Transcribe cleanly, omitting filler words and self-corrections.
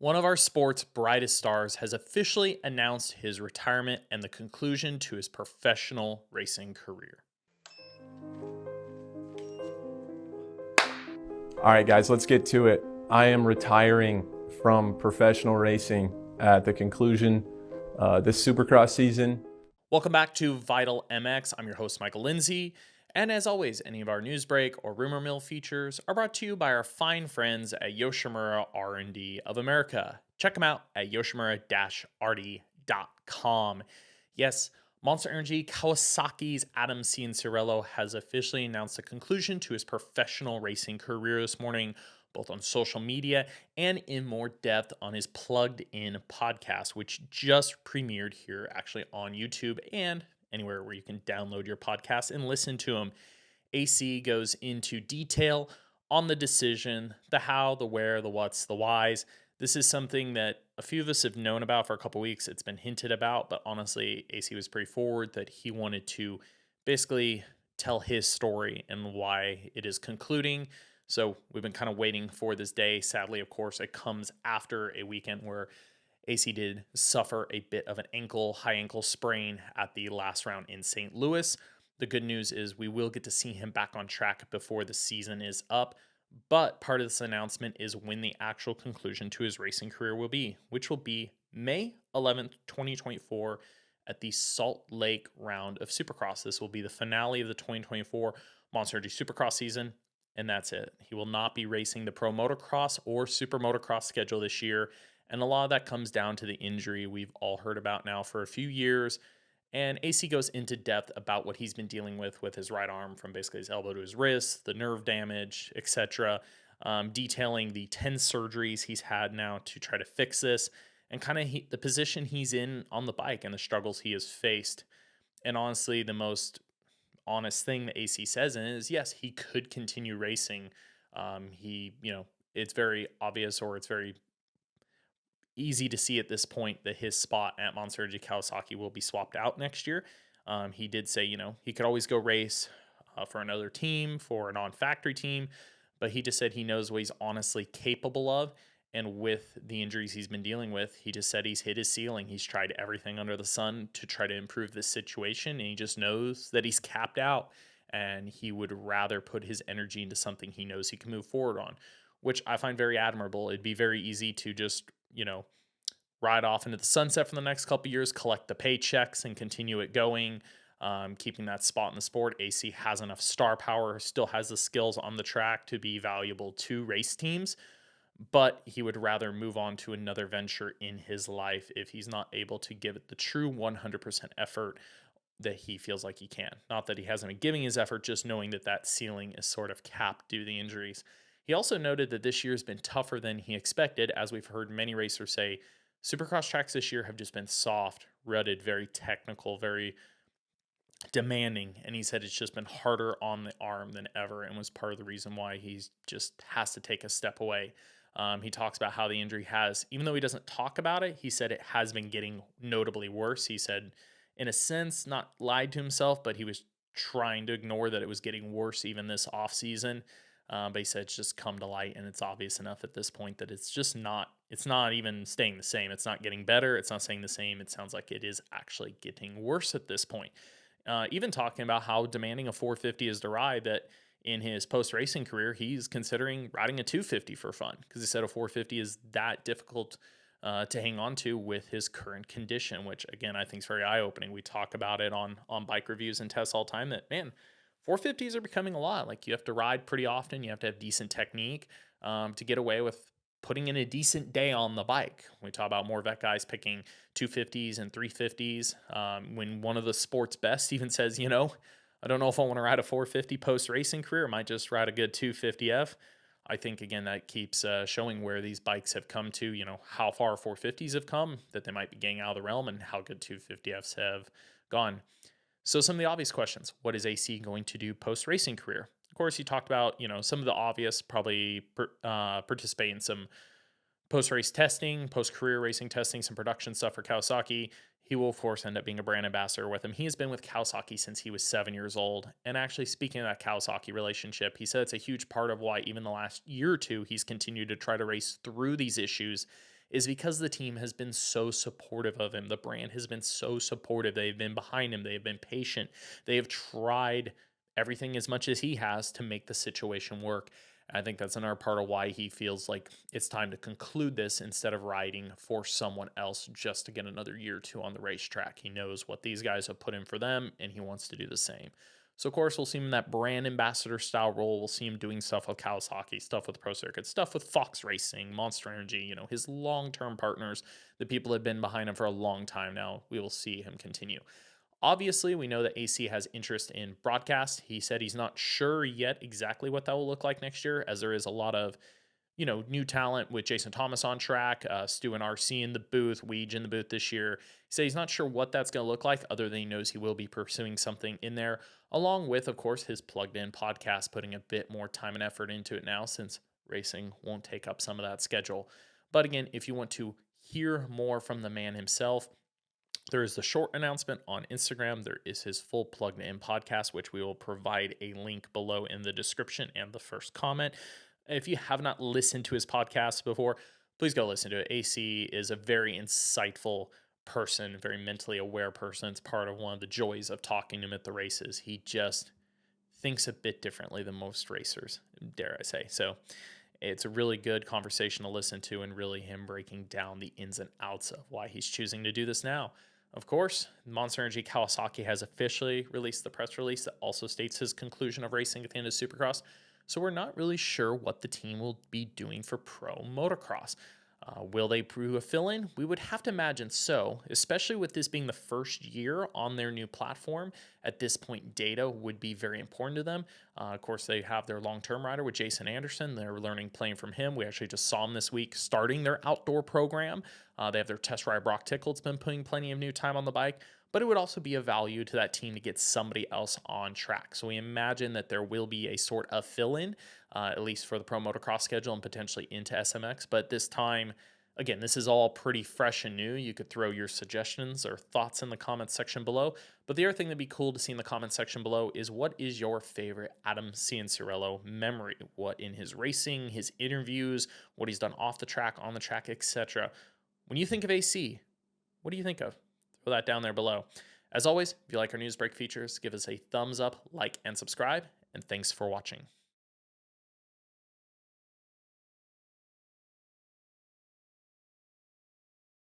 One of our sport's brightest stars has officially announced his retirement and the conclusion to his professional racing career. All right, guys, let's get to it. I am retiring from professional racing at the conclusion this Supercross season. Welcome back to Vital MX. I'm your host, Michael Lindsay. And as always, any of our news break or rumor mill features are brought to you by our fine friends at Yoshimura R&D of America. Check them out at yoshimura-rd.com. Yes, Monster Energy Kawasaki's Adam Cianciarulo has officially announced the conclusion to his professional racing career this morning, both on social media and in more depth on his Plugged In podcast, which just premiered here actually on YouTube and anywhere where you can download your podcast and listen to them. AC goes into detail on the decision, the how, the where, the what's, the whys. This is something that a few of us have known about for a couple weeks. It's been hinted about, but honestly, AC was pretty forward that he wanted to basically tell his story and why it is concluding. So we've been kind of waiting for this day. Sadly, of course, it comes after a weekend where AC did suffer a bit of an high ankle sprain at the last round in St. Louis. The good news is we will get to see him back on track before the season is up. But part of this announcement is when the actual conclusion to his racing career will be, which will be May 11th, 2024 at the Salt Lake round of Supercross. This will be the finale of the 2024 Monster Energy Supercross season, and that's it. He will not be racing the Pro Motocross or SuperMotocross schedule this year, and a lot of that comes down to the injury we've all heard about now for a few years. And AC goes into depth about what he's been dealing with his right arm, from basically his elbow to his wrist, the nerve damage, etc., detailing the 10 surgeries he's had now to try to fix this, and kind of the position he's in on the bike and the struggles he has faced. And honestly, the most honest thing that AC says in it is, yes, he could continue racing. It's very obvious, or it's very easy to see at this point that his spot at Monster Energy Kawasaki will be swapped out next year. He did say, he could always go race for another team, for a non-factory team, but he just said he knows what he's honestly capable of. And with the injuries he's been dealing with, he just said he's hit his ceiling. He's tried everything under the sun to try to improve this situation, and he just knows that he's capped out, and he would rather put his energy into something he knows he can move forward on, which I find very admirable. It'd be very easy to just ride off into the sunset for the next couple of years, collect the paychecks, and continue it going, keeping that spot in the sport. AC has enough star power, still has the skills on the track to be valuable to race teams, but he would rather move on to another venture in his life if he's not able to give it the true 100% effort that he feels like he can. Not that he hasn't been giving his effort, just knowing that that ceiling is sort of capped due to the injuries. He also noted that this year has been tougher than he expected. As we've heard many racers say, Supercross tracks this year have just been soft, rutted, very technical, very demanding. And he said it's just been harder on the arm than ever, and was part of the reason why he's just has to take a step away. He talks about how the injury has, even though he doesn't talk about it, he said it has been getting notably worse. He said, in a sense, not lied to himself, but he was trying to ignore that it was getting worse even this off season. But he said it's just come to light, and it's obvious enough at this point that it's not even staying the same. It's not getting better. It's not staying the same. It sounds like it is actually getting worse at this point. Even talking about how demanding a 450 is to ride, that in his post-racing career, he's considering riding a 250 for fun, because he said a 450 is that difficult to hang on to with his current condition, which, again, I think is very eye-opening. We talk about it on bike reviews and tests all the time that, man, 450s are becoming a lot. Like, you have to ride pretty often. You have to have decent technique to get away with putting in a decent day on the bike. We talk about more vet guys picking 250s and 350s. When one of the sport's best even says, I don't know if I want to ride a 450 post-racing career. I might just ride a good 250F. I think, again, that keeps showing where these bikes have come to, how far 450s have come, that they might be getting out of the realm, and how good 250Fs have gone. So some of the obvious questions: what is AC going to do post-racing career? Of course, he talked about, some of the obvious, probably participate in some post-race testing, post-career racing testing, some production stuff for Kawasaki. He will, of course, end up being a brand ambassador with him. He has been with Kawasaki since he was 7 years old. And actually, speaking of that Kawasaki relationship, he said it's a huge part of why even the last year or two, he's continued to try to race through these issues, is because the team has been so supportive of him. The brand has been so supportive. They've been behind him. They've been patient. They have tried everything as much as he has to make the situation work. I think that's another part of why he feels like it's time to conclude this instead of riding for someone else just to get another year or two on the racetrack. He knows what these guys have put in for them, and he wants to do the same. So, of course, we'll see him in that brand ambassador style role. We'll see him doing stuff with Kawasaki, stuff with Pro Circuit, stuff with Fox Racing, Monster Energy, his long term partners, the people that have been behind him for a long time now. We will see him continue. Obviously, we know that AC has interest in broadcast. He said he's not sure yet exactly what that will look like next year, as there is a lot of new talent with Jason Thomas on track, Stu and RC in the booth, Weege in the booth this year. He said he's not sure what that's going to look like, other than he knows he will be pursuing something in there, along with, of course, his plugged in podcast, putting a bit more time and effort into it now since racing won't take up some of that schedule. But again, if you want to hear more from the man himself, there is the short announcement on Instagram. There is his full plugged in podcast, which we will provide a link below in the description and the first comment. If you have not listened to his podcast before, please go listen to it. AC is a very insightful person, very mentally aware person. It's part of one of the joys of talking to him at the races. He just thinks a bit differently than most racers, dare I say. So it's a really good conversation to listen to, and really him breaking down the ins and outs of why he's choosing to do this now. Of course, Monster Energy Kawasaki has officially released the press release that also states his conclusion of racing at the end of Supercross. So we're not really sure what the team will be doing for Pro Motocross. Will they prove a fill-in? We would have to imagine so, especially with this being the first year on their new platform. At this point, data would be very important to them. Of course, they have their long-term rider with Jason Anderson. They're learning playing from him. We actually just saw him this week starting their outdoor program. They have their test rider Brock Tickle. It's been putting plenty of new time on the bike. But it would also be a value to that team to get somebody else on track. So we imagine that there will be a sort of fill-in, at least for the Pro Motocross schedule and potentially into SMX. But this time, again, this is all pretty fresh and new. You could throw your suggestions or thoughts in the comments section below. But the other thing that'd be cool to see in the comments section below is, what is your favorite Adam Cianciarulo memory? What in his racing, his interviews, what he's done off the track, on the track, etc. When you think of AC, what do you think of? Throw that down there below. As always, if you like our news break features, give us a thumbs up, like, and subscribe, and thanks for watching.